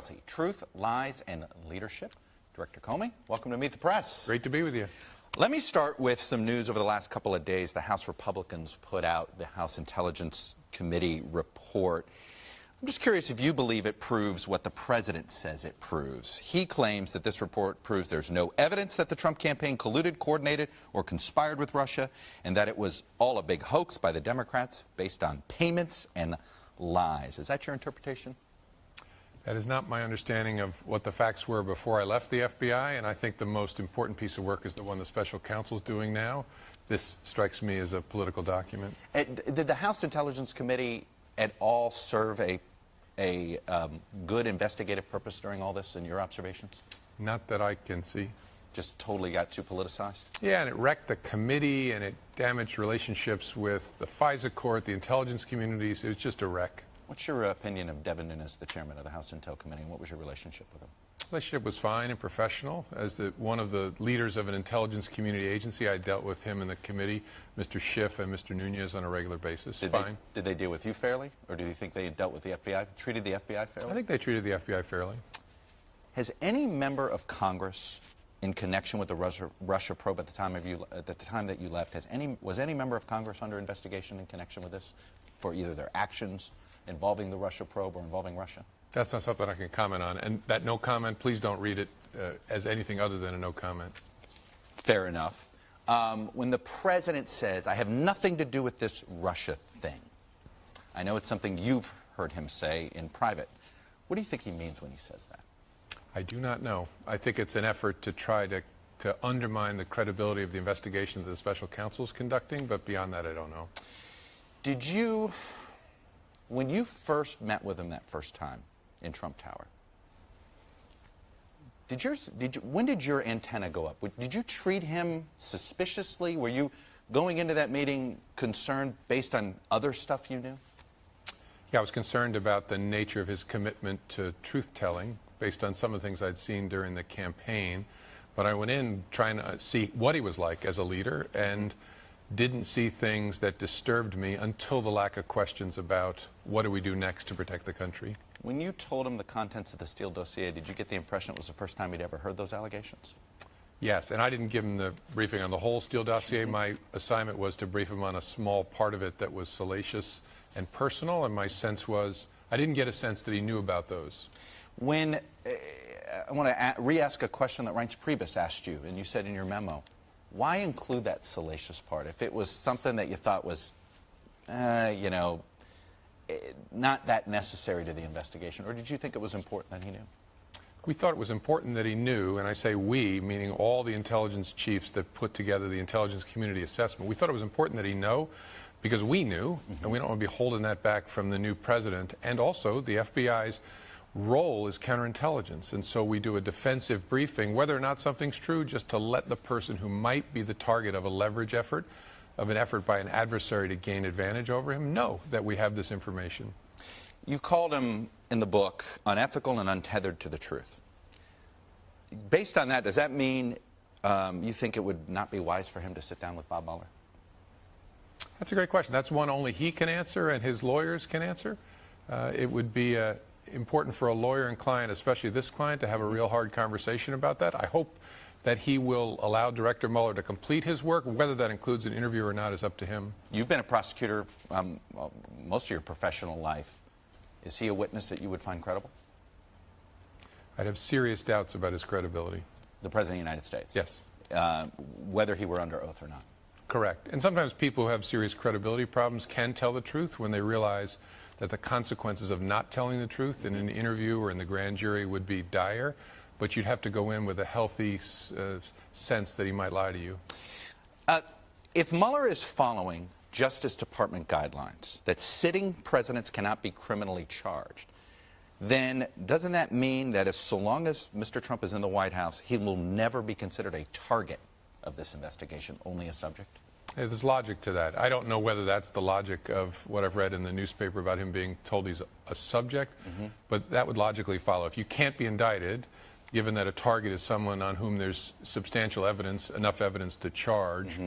Loyalty, Truth, Lies, and Leadership. Director Comey, welcome to Meet the Press. Great to be with you. Let me start with some news over the last couple of days. The House Republicans put out the House Intelligence Committee report. I'm just curious if you believe it proves what the president says it proves. He claims that this report proves there's no evidence that the Trump campaign colluded, coordinated, or conspired with Russia, and that it was all a big hoax by the Democrats based on payments and lies. Is that your interpretation? That is not my understanding of what the facts were before I left the FBI, and I think the most important piece of work is the one the special counsel is doing now. This strikes me as a political document. Did the House Intelligence Committee at all serve a good investigative purpose during all this, in your observations? Not that I can see. Just totally got too politicized? Yeah, and it wrecked the committee, and it damaged relationships with the FISA court, the intelligence communities. It was just a wreck. What's your opinion of Devin Nunes, the chairman of the House Intel Committee, and what was your relationship with him? Relationship was fine and professional. As one of the leaders of an intelligence community agency, I dealt with him in the committee, Mr. Schiff and Mr. Nunes, on a regular basis. Fine. Did they deal with you fairly, or do you think they dealt with the FBI, treated the FBI fairly? I think they treated the FBI fairly. Has any member of Congress, in connection with the Russia probe at the time that you left, was any member of Congress under investigation in connection with this for either their actions involving the Russia probe or involving Russia? That's not something I can comment on. And that no comment, please don't read it as anything other than a no comment. Fair enough. When the president says, I have nothing to do with this Russia thing, I know it's something you've heard him say in private. What do you think he means when he says that? I do not know. I think it's an effort to try to undermine the credibility of the investigation that the special counsel is conducting, but beyond that, I don't know. Did you, when you first met with him that first time in Trump Tower, when did your antenna go up? Did you treat him suspiciously? Were you going into that meeting concerned based on other stuff you knew? Yeah, I was concerned about the nature of his commitment to truth-telling based on some of the things I'd seen during the campaign. But I went in trying to see what he was like as a leader and didn't see things that disturbed me until the lack of questions about what do we do next to protect the country. When you told him the contents of the Steele dossier, did you get the impression it was the first time he'd ever heard those allegations? Yes, and I didn't give him the briefing on the whole Steele dossier. My assignment was to brief him on a small part of it that was salacious and personal, and my sense was I didn't get a sense that he knew about those. When I want to re-ask a question that Reince Priebus asked you, and you said in your memo, why include that salacious part? If it was something that you thought was, you know, not that necessary to the investigation, or did you think it was important that he knew? We thought it was important that he knew, and I say we, meaning all the intelligence chiefs that put together the intelligence community assessment. We thought it was important that he know because we knew, and we don't want to be holding that back from the new president, and also the FBI's role is counterintelligence, and so we do a defensive briefing, whether or not something's true, just to let the person who might be the target of a leverage effort, of an effort by an adversary to gain advantage over him, know that we have this information. You called him, in the book, unethical and untethered to the truth. Based on that, does that mean you think it would not be wise for him to sit down with Bob Mueller? That's a great question. That's one only he can answer and his lawyers can answer. It would be important for a lawyer and client, especially this client, to have a real hard conversation about that. I hope that he will allow Director Mueller to complete his work. Whether that includes an interview or not is up to him. You've been a prosecutor most of your professional life. Is he a witness that you would find credible? I'd have serious doubts about his credibility. The President of the United States? Yes. Whether he were under oath or not? Correct. And sometimes people who have serious credibility problems can tell the truth when they realize that the consequences of not telling the truth in an interview or in the grand jury would be dire, but you'd have to go in with a healthy sense that he might lie to you. If Mueller is following Justice Department guidelines that sitting presidents cannot be criminally charged, then doesn't that mean that so long as Mr. Trump is in the White House, he will never be considered a target of this investigation, only a subject? There's logic to that. I don't know whether that's the logic of what I've read in the newspaper about him being told he's a subject, but that would logically follow. If you can't be indicted, given that a target is someone on whom there's substantial evidence, enough evidence to charge,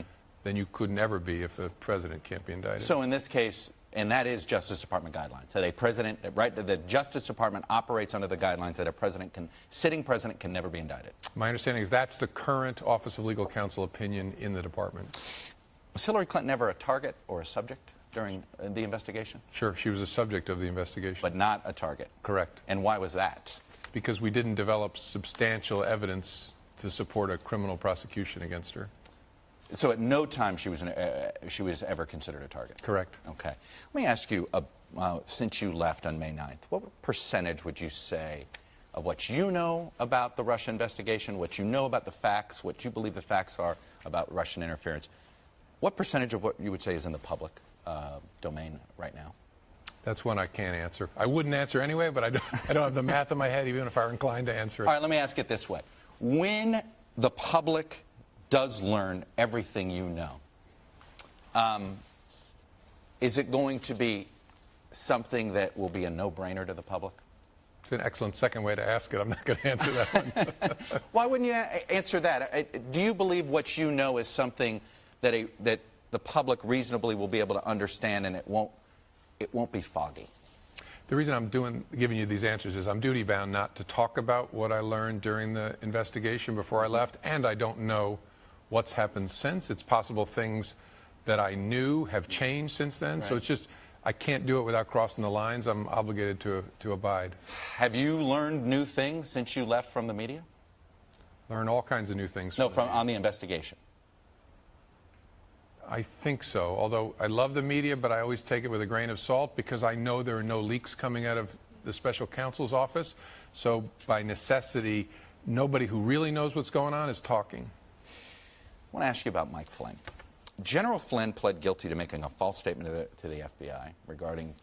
then you could never be if the president can't be indicted. So in this case, And that is Justice Department guidelines. That a president, right, the Justice Department operates under the guidelines that a sitting president can never be indicted. My understanding is that's the current Office of Legal Counsel opinion in the department. Was Hillary Clinton ever a target or a subject during the investigation? Sure, she was a subject of the investigation. But not a target? Correct. And why was that? Because we didn't develop substantial evidence to support a criminal prosecution against her. So at no time she was ever considered a target? Correct. Okay. Let me ask you, since you left on May 9th, what percentage would you say of what you know about the Russia investigation, what you know about the facts, what you believe the facts are about Russian interference, what percentage of what you would say is in the public domain right now? That's one I can't answer. I wouldn't answer anyway, but I don't have the math in my head, even if I were inclined to answer it. All right, let me ask it this way. When the public does learn everything you know, is it going to be something that will be a no-brainer to the public? It's an excellent second way to ask it. I'm not going to answer that one. Why wouldn't you answer that? Do you believe what you know is something that the public reasonably will be able to understand, and it won't be foggy? The reason I'm giving you these answers is I'm duty-bound not to talk about what I learned during the investigation before I left, and I don't know what's happened since. It's possible things that I knew have changed since then. Right. So it's just, I can't do it without crossing the lines. I'm obligated to abide. Have you learned new things since you left from the media? Learn all kinds of new things. No, on the investigation. I think so, although I love the media, but I always take it with a grain of salt because I know there are no leaks coming out of the special counsel's office. So by necessity, nobody who really knows what's going on is talking. I want to ask you about Mike Flynn. General Flynn pled guilty to making a false statement to the FBI regarding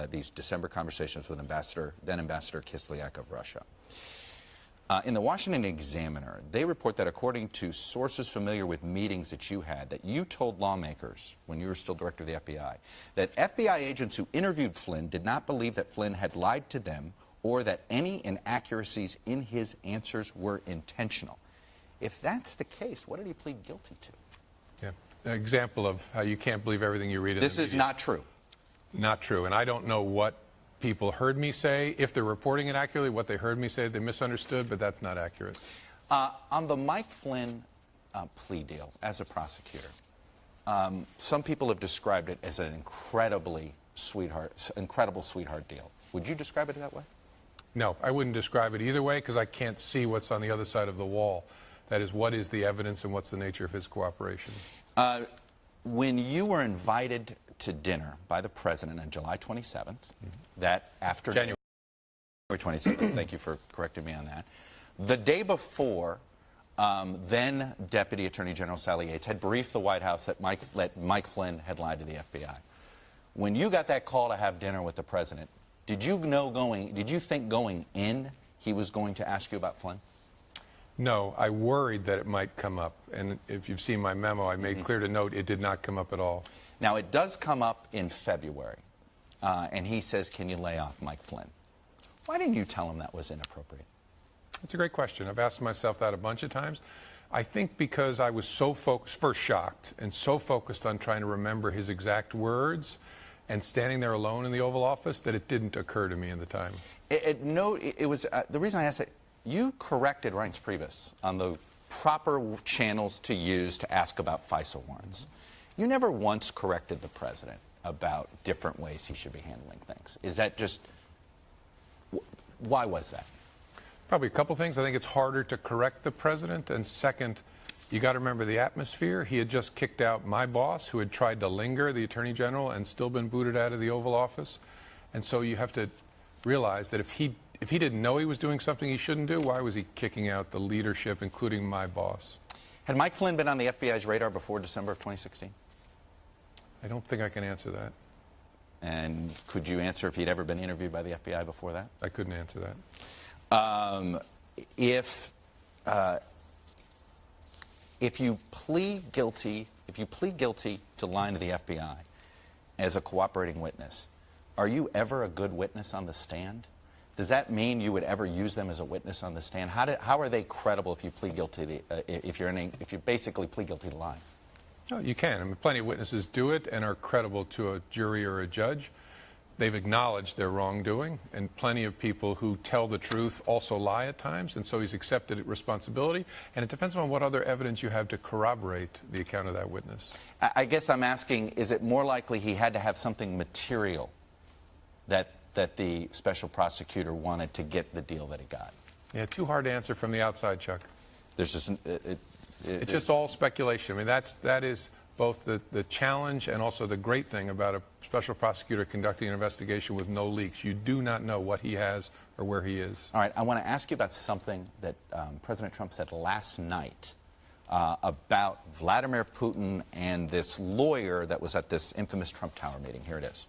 these December conversations with then Ambassador Kislyak of Russia. In the Washington Examiner, they report that according to sources familiar with meetings that you had, that you told lawmakers when you were still director of the FBI, that FBI agents who interviewed Flynn did not believe that Flynn had lied to them or that any inaccuracies in his answers were intentional. If that's the case, what did he plead guilty to? Yeah, an example of how you can't believe everything you read in the media. This is not true. Not true, and I don't know what people heard me say. If they're reporting it accurately, what they heard me say, they misunderstood, but that's not accurate. On the Mike Flynn plea deal, as a prosecutor, some people have described it as an incredible sweetheart deal. Would you describe it that way? No, I wouldn't describe it either way because I can't see what's on the other side of the wall. That is, what is the evidence and what's the nature of his cooperation? When you were invited to dinner by the president on July 27th, that afternoon, January 27th, thank you for correcting me on that, the day before, then Deputy Attorney General Sally Yates had briefed the White House that Mike Flynn had lied to the FBI. When you got that call to have dinner with the president, did you think going in he was going to ask you about Flynn? No, I worried that it might come up. And if you've seen my memo, I made clear to note it did not come up at all. Now, it does come up in February. And he says, can you lay off Mike Flynn? Why didn't you tell him that was inappropriate? That's a great question. I've asked myself that a bunch of times. I think because I was so focused, first shocked, and so focused on trying to remember his exact words and standing there alone in the Oval Office that it didn't occur to me in the time. It was the reason I asked it. You corrected Reince Priebus on the proper channels to use to ask about FISA warrants. You never once corrected the president about different ways he should be handling things. Is that just, why was that? Probably a couple things. I think it's harder to correct the president. And second, you got to remember the atmosphere. He had just kicked out my boss, who had tried to linger, the Attorney General, and still been booted out of the Oval Office. And so you have to realize that if he didn't know he was doing something he shouldn't do, why was he kicking out the leadership, including my boss? Had Mike Flynn been on the FBI's radar before December of 2016? I don't think I can answer that. And could you answer if he'd ever been interviewed by the FBI before that? I couldn't answer that. If you plead guilty to lying to the FBI as a cooperating witness, are you ever a good witness on the stand? Does that mean you would ever use them as a witness on the stand? How are they credible if you plead guilty? If you basically plead guilty to lying? No, you can. I mean, plenty of witnesses do it and are credible to a jury or a judge. They've acknowledged their wrongdoing, and plenty of people who tell the truth also lie at times, and so he's accepted responsibility. And it depends on what other evidence you have to corroborate the account of that witness. I guess I'm asking, is it more likely he had to have something material that the special prosecutor wanted to get the deal that he got? Yeah, too hard to answer from the outside, Chuck. There's just It's just all speculation. I mean, that is both the challenge and also the great thing about a special prosecutor conducting an investigation with no leaks. You do not know what he has or where he is. All right, I want to ask you about something that President Trump said last night about Vladimir Putin and this lawyer that was at this infamous Trump Tower meeting. Here it is.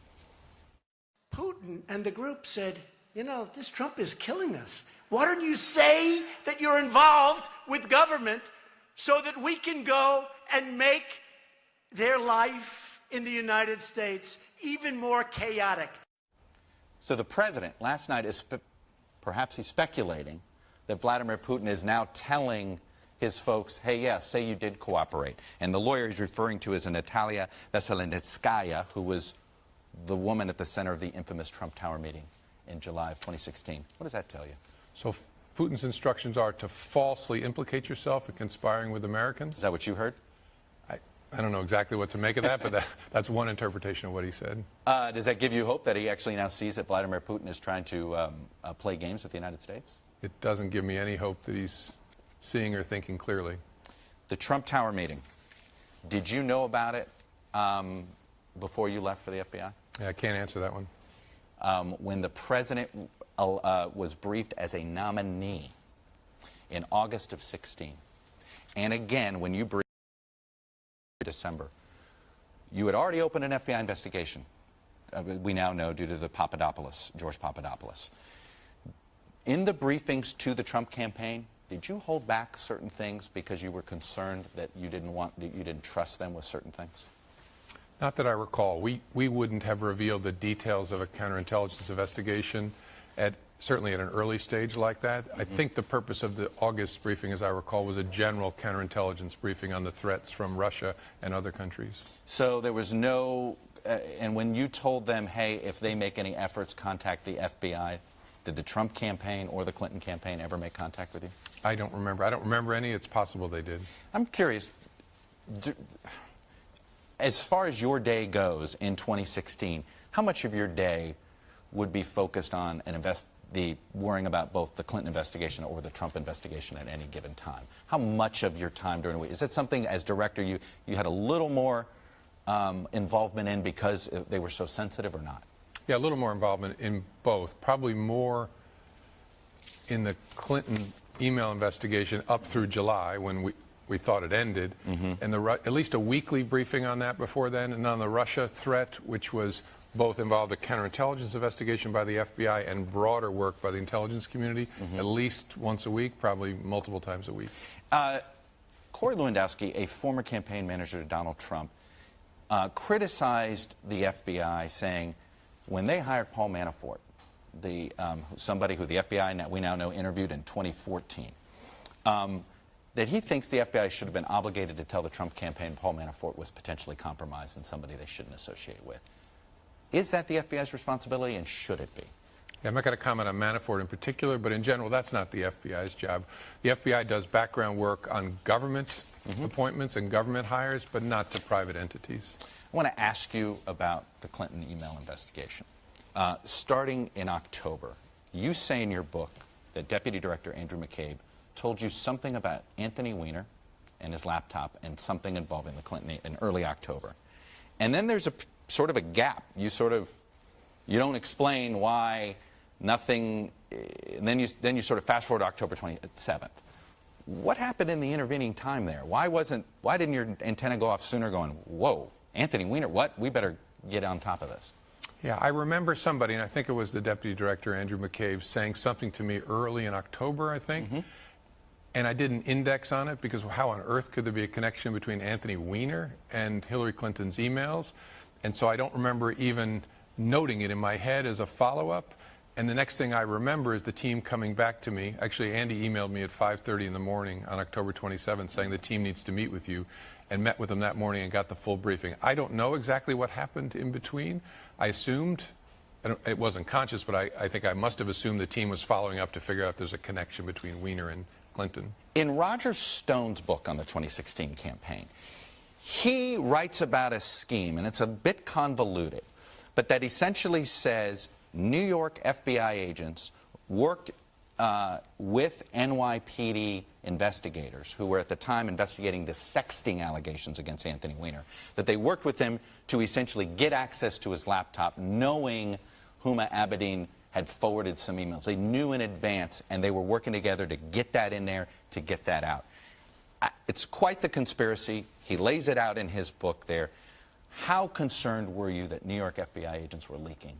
Putin and the group said, you know, this Trump is killing us. Why don't you say that you're involved with government so that we can go and make their life in the United States even more chaotic? So the president last night is perhaps he's speculating that Vladimir Putin is now telling his folks, hey, yes, say you did cooperate. And the lawyer he's referring to is Natalia Veselnitskaya, who was the woman at the center of the infamous Trump Tower meeting in July of 2016. What does that tell you? So Putin's instructions are to falsely implicate yourself in conspiring with Americans? Is that what you heard? I don't know exactly what to make of that, but that's one interpretation of what he said. Does that give you hope that he actually now sees that Vladimir Putin is trying to play games with the United States? It doesn't give me any hope that he's seeing or thinking clearly. The Trump Tower meeting, did you know about it before you left for the FBI? Yeah, I can't answer that one. When the president was briefed as a nominee in August of 16, and again, when you briefed in December, you had already opened an FBI investigation. We now know due to the George Papadopoulos. In the briefings to the Trump campaign, did you hold back certain things because you were concerned that you didn't trust them with certain things? Not that I recall. We wouldn't have revealed the details of a counterintelligence investigation certainly at an early stage like that. I think the purpose of the August briefing, as I recall, was a general counterintelligence briefing on the threats from Russia and other countries. So there was no, and when you told them, hey, if they make any efforts, contact the FBI, did the Trump campaign or the Clinton campaign ever make contact with you? I don't remember. I don't remember any. It's possible they did. I'm curious. As far as your day goes in 2016, how much of your day would be focused on worrying about both the Clinton investigation or the Trump investigation at any given time? How much of your time during the week? Is it something, as director, you had a little more involvement in because they were so sensitive or not? Yeah, a little more involvement in both. Probably more in the Clinton email investigation up through July when we thought it ended, and at least a weekly briefing on that before then, and on the Russia threat, which was both involved a counterintelligence investigation by the FBI and broader work by the intelligence community, at least once a week, probably multiple times a week. Corey Lewandowski, a former campaign manager to Donald Trump, criticized the FBI, saying when they hired Paul Manafort, somebody who the FBI we now know interviewed in 2014, that he thinks the FBI should have been obligated to tell the Trump campaign Paul Manafort was potentially compromised and somebody they shouldn't associate with. Is that the FBI's responsibility, and should it be? Yeah, I'm not going to comment on Manafort in particular, but in general, that's not the FBI's job. The FBI does background work on government appointments and government hires, but not to private entities. I want to ask you about the Clinton email investigation. Starting in October, you say in your book that Deputy Director Andrew McCabe told you something about Anthony Weiner and his laptop and something involving the Clinton in early October. And then there's a sort of a gap. You don't explain why nothing, and then you sort of fast forward to October 27th. What happened in the intervening time there? Why didn't your antenna go off sooner going, whoa, Anthony Weiner, what? We better get on top of this. Yeah, I remember somebody, and I think it was the Deputy Director, Andrew McCabe, saying something to me early in October, I think. And I didn't index on it because how on earth could there be a connection between Anthony Weiner and Hillary Clinton's emails? And so I don't remember even noting it in my head as a follow-up. And the next thing I remember is the team coming back to me. Actually, Andy emailed me at 5:30 in the morning on October 27th saying the team needs to meet with you, and met with them that morning and got the full briefing. I don't know exactly what happened in between. I assumed, it wasn't conscious, but I think I must have assumed the team was following up to figure out if there's a connection between Weiner and Clinton. In Roger Stone's book on the 2016 campaign, he writes about a scheme, and it's a bit convoluted, but that essentially says New York FBI agents worked with NYPD investigators who were at the time investigating the sexting allegations against Anthony Weiner, that they worked with him to essentially get access to his laptop, knowing Huma Abedin had forwarded some emails. They knew in advance, and they were working together to get that in there, to get that out. It's quite the conspiracy. He lays it out in his book there. How concerned were you that New York FBI agents were leaking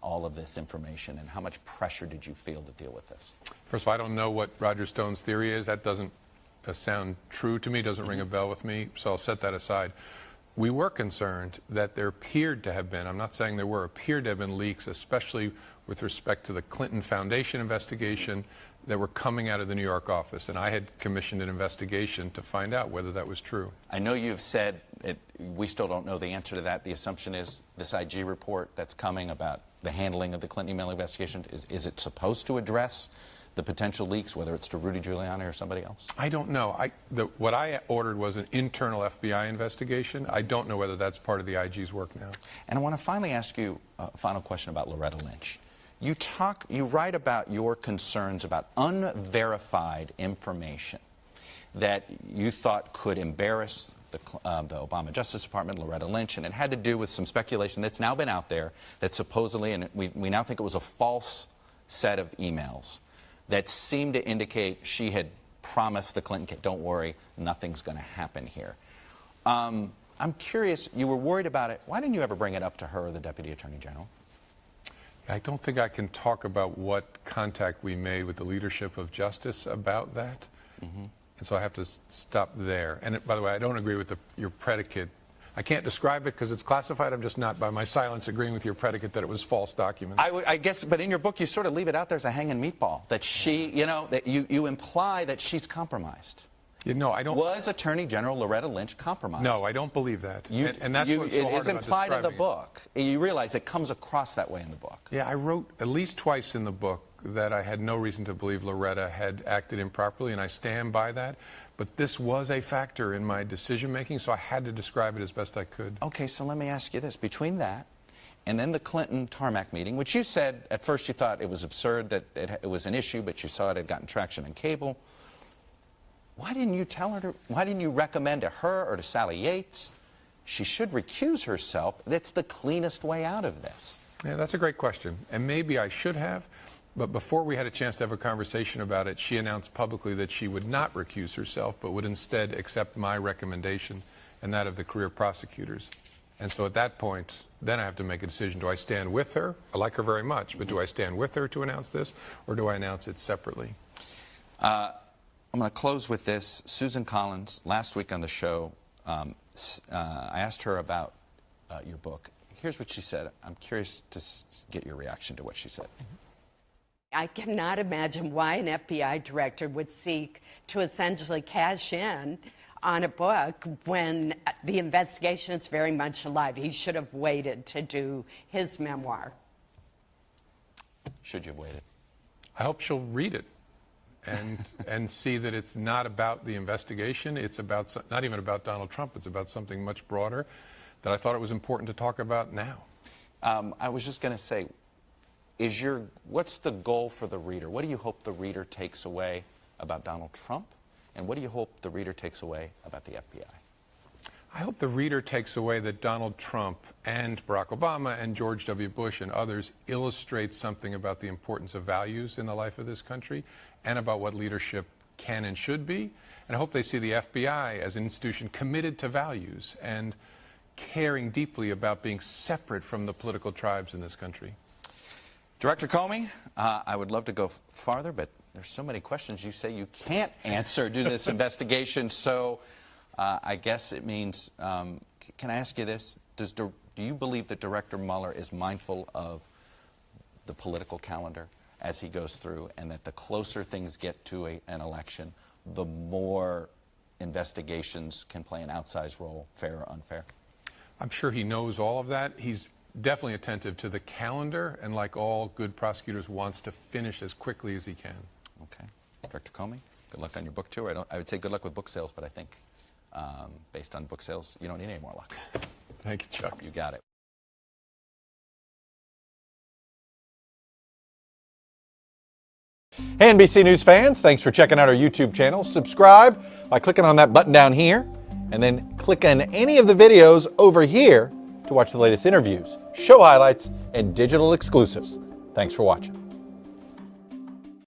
all of this information, and how much pressure did you feel to deal with this? First of all, I don't know what Roger Stone's theory is. That doesn't sound true to me, doesn't ring a bell with me, so I'll set that aside. We were concerned that there appeared to have been, I'm not saying there were, appeared to have been leaks, especially with respect to the Clinton Foundation investigation, that were coming out of the New York office, and I had commissioned an investigation to find out whether that was true. I know you've said we still don't know the answer to that. The assumption is this IG report that's coming about the handling of the Clinton email investigation, is it supposed to address the potential leaks, whether it's to Rudy Giuliani or somebody else? I don't know. What I ordered was an internal FBI investigation. I don't know whether that's part of the IG's work now. And I want to finally ask you a final question about Loretta Lynch. You write about your concerns about unverified information that you thought could embarrass the Obama Justice Department, Loretta Lynch, and it had to do with some speculation that's now been out there that supposedly, and we now think it was a false set of emails that seemed to indicate she had promised the Clinton, don't worry, nothing's going to happen here. I'm curious, you were worried about it. Why didn't you ever bring it up to her or the Deputy Attorney General? I don't think I can talk about what contact we made with the leadership of justice about that. Mm-hmm. And so I have to stop there. And by the way, I don't agree with your predicate. I can't describe it because it's classified. I'm just not, by my silence, agreeing with your predicate that it was false documents. I guess, but in your book, you sort of leave it out there as a hanging meatball, that she, you know, that you imply that she's compromised. No, I don't. Was Attorney General Loretta Lynch compromised? No, I don't believe that. And that's what's so hard about describing. It is implied in the book. You realize it comes across that way in the book. Yeah, I wrote at least twice in the book that I had no reason to believe Loretta had acted improperly, and I stand by that. But this was a factor in my decision-making, so I had to describe it as best I could. Okay, so let me ask you this. Between that and then the Clinton tarmac meeting, which you said at first you thought it was absurd that it was an issue, but you saw it had gotten traction on cable, why didn't you tell her why didn't you recommend to her or to Sally Yates she should recuse herself? That's the cleanest way out of this. Yeah, that's a great question. And maybe I should have. But before we had a chance to have a conversation about it, she announced publicly that she would not recuse herself, but would instead accept my recommendation and that of the career prosecutors. And so at that point, then I have to make a decision. Do I stand with her? I like her very much, but do I stand with her to announce this, or do I announce it separately? I'm going to close with this. Susan Collins, last week on the show, I asked her about your book. Here's what she said. I'm curious to get your reaction to what she said. I cannot imagine why an FBI director would seek to essentially cash in on a book when the investigation is very much alive. He should have waited to do his memoir. Should you have waited? I hope she'll read it and see that it's not about the investigation. It's about not even about Donald Trump. It's about something much broader that I thought it was important to talk about now. I was just going to say, what's the goal for the reader? What do you hope the reader takes away about Donald Trump? And what do you hope the reader takes away about the FBI? I hope the reader takes away that Donald Trump and Barack Obama and George W. Bush and others illustrate something about the importance of values in the life of this country and about what leadership can and should be. And I hope they see the FBI as an institution committed to values and caring deeply about being separate from the political tribes in this country. Director Comey, I would love to go farther, but there's so many questions you say you can't answer due to this investigation. So I guess it means, can I ask you this? Do you believe that Director Mueller is mindful of the political calendar as he goes through, and that the closer things get to an election, the more investigations can play an outsized role, fair or unfair? I'm sure he knows all of that. He's definitely attentive to the calendar, and like all good prosecutors, wants to finish as quickly as he can. Okay. Director Comey, good luck on your book tour. I would say good luck with book sales, but I think based on book sales, you don't need any more luck. Thank you, Chuck. You got it. Hey, NBC News fans, thanks for checking out our YouTube channel. Subscribe by clicking on that button down here, and then click on any of the videos over here to watch the latest interviews, show highlights, and digital exclusives. Thanks for watching.